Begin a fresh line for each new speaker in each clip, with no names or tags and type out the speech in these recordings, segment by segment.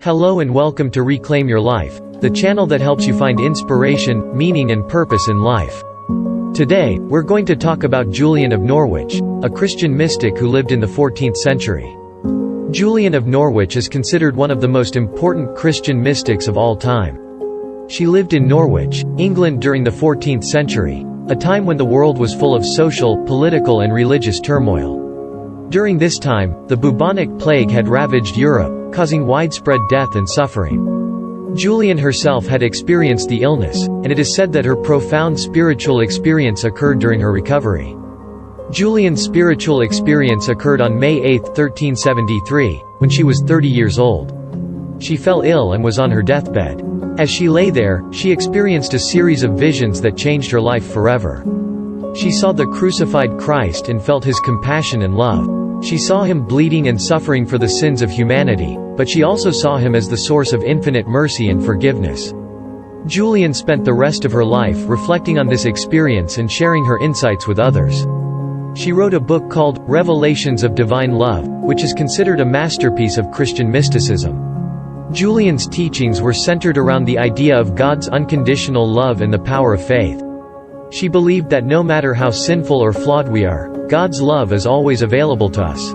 Hello and welcome to Reclaim Your Life, the channel that helps you find inspiration, meaning and purpose in life. Today, we're going to talk about Julian of Norwich, a Christian mystic who lived in the 14th century. Julian of Norwich is considered one of the most important Christian mystics of all time. She lived in Norwich, England during the 14th century, a time when the world was full of social, political and religious turmoil. During this time, the bubonic plague had ravaged Europe, causing widespread death and suffering. Julian herself had experienced the illness, and it is said that her profound spiritual experience occurred during her recovery. Julian's spiritual experience occurred on May 8, 1373, when she was 30 years old. She fell ill and was on her deathbed. As she lay there, she experienced a series of visions that changed her life forever. She saw the crucified Christ and felt his compassion and love. She saw him bleeding and suffering for the sins of humanity, but she also saw him as the source of infinite mercy and forgiveness. Julian spent the rest of her life reflecting on this experience and sharing her insights with others. She wrote a book called Revelations of Divine Love, which is considered a masterpiece of Christian mysticism. Julian's teachings were centered around the idea of God's unconditional love and the power of faith. She believed that no matter how sinful or flawed we are, God's love is always available to us.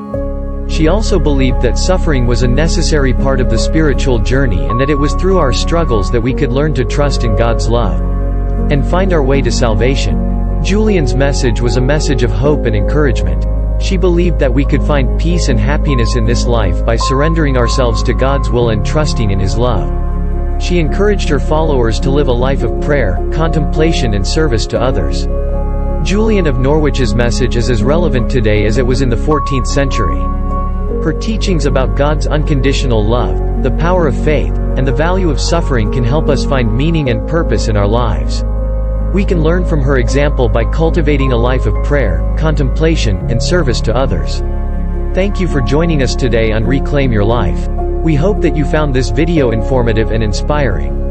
She also believed that suffering was a necessary part of the spiritual journey and that it was through our struggles that we could learn to trust in God's love and find our way to salvation. Julian's message was a message of hope and encouragement. She believed that we could find peace and happiness in this life by surrendering ourselves to God's will and trusting in His love. She encouraged her followers to live a life of prayer, contemplation and service to others. Julian of Norwich's message is as relevant today as it was in the 14th century. Her teachings about God's unconditional love, the power of faith, and the value of suffering can help us find meaning and purpose in our lives. We can learn from her example by cultivating a life of prayer, contemplation, and service to others. Thank you for joining us today on Reclaim Your Life. We hope that you found this video informative and inspiring.